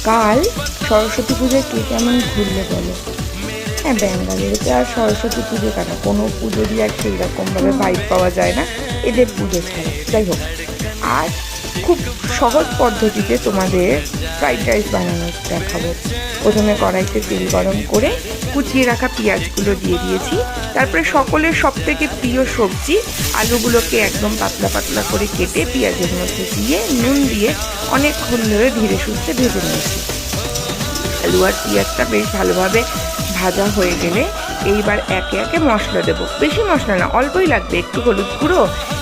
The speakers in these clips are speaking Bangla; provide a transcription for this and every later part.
কাল সরস্বতী পুজোয় কে কেমন ঘুরলে বলো? হ্যাঁ, ব্যাঙ্গালোরেতে আর সরস্বতী পুজো কেন, কোনো পুজোরই আর সেই রকমভাবে ভাইব পাওয়া যায় না এদের পুজো ছাড়া। যাই হোক, আর খুব সহজ পদ্ধতিতে তোমাদের ফ্রাইড রাইস বানানো দেখাবো। প্রথমে কড়াইতে তেল গরম করে কুচিয়ে রাখা পেঁয়াজগুলো দিয়ে দিয়েছি। তারপরে সকলের সব থেকে প্রিয় সবজি আলুগুলোকে একদম পাতলা পাতলা করে কেটে পেঁয়াজের মধ্যে দিয়ে নুন দিয়ে অনেকক্ষণ ধরে ধীরে সুস্থে ভেজে নিয়েছি। আলু আর পেঁয়াজটা বেশ ভালোভাবে ভাজা হয়ে গেলে এইবার একে একে মশলা দেবো। বেশি মশলা না, অল্পই লাগবে। একটু হলুদ গুঁড়ো,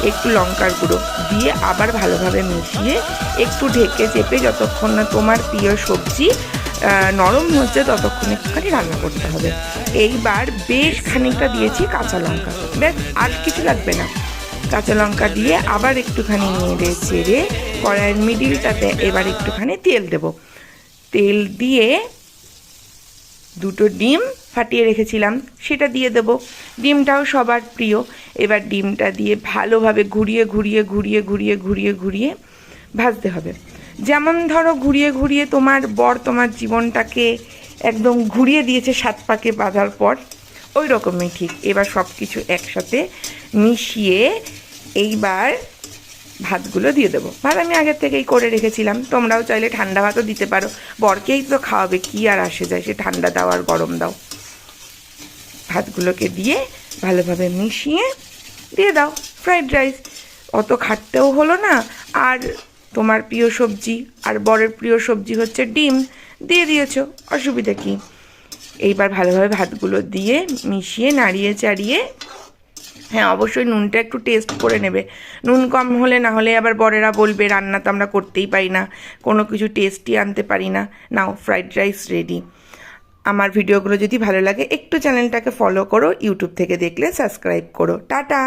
একটু লঙ্কার গুঁড়ো দিয়ে আবার ভালোভাবে মিশিয়ে একটু ঢেকে চেপে যতক্ষণ না তোমার প্রিয় সবজি নরম হচ্ছে ততক্ষণ একটুখানি রান্না করতে হবে। এইবার বেশ খানিকটা দিয়েছি কাঁচা লঙ্কা, ব্যাস, আর কিছু লাগবে না। কাঁচা লঙ্কা দিয়ে আবার একটুখানি নেড়ে চেড়ে কড়াইয়ের মিডিলটাতে এবার একটুখানি তেল দেব। তেল দিয়ে দুটো ডিম ফাটিয়ে রেখেছিলাম সেটা দিয়ে দেবো। ডিমটাও সবার প্রিয়। এবার ডিমটা দিয়ে ভালোভাবে ঘুরিয়ে ঘুরিয়ে ঘুরিয়ে ঘুরিয়ে ঘুরিয়ে ঘুরিয়ে ভাজতে হবে। যেমন ধরো ঘুরিয়ে ঘুরিয়ে তোমার বর তোমার জীবনটাকে একদম ঘুরিয়ে দিয়েছে 7 পাকে বাঁধার পর, ওই রকমই ঠিক। এবার সব কিছু একসাথে মিশিয়ে এইবার ভাতগুলো দিয়ে দেবো। ভাত আমি আগের থেকেই করে রেখেছিলাম, তোমরাও চাইলে ঠান্ডা ভাতও দিতে পারো। বরকেই তো খাওয়াবে, কি আর আসে যায় সে ঠান্ডা দাও আর গরম দাও। ভাতগুলোকে দিয়ে ভালোভাবে মিশিয়ে দিয়ে দাও ফ্রাইড রাইস। অত খাটতেও হলো না, আর তোমার প্রিয় সবজি আর বরের প্রিয় সবজি হচ্ছে ডিম, দিয়ে দিয়েছো, অসুবিধা কি। এইবার ভালোভাবে ভাতগুলো দিয়ে মিশিয়ে নাড়িয়ে চাড়িয়ে, হ্যাঁ অবশ্যই নুনটা একটু টেস্ট করে নেবে। নুন কম হলে না হলে আবার বরেরা বলবে রান্না তো আমরা করতেই পারি না, কোনো কিছু টেস্টই আনতে পারি না। নাও, ফ্রাইড রাইস রেডি। আমার ভিডিওগুলো যদি ভালো লাগে একটু চ্যানেলটাকে ফলো করো, ইউটিউব থেকে দেখলে সাবস্ক্রাইব করো। টাটা।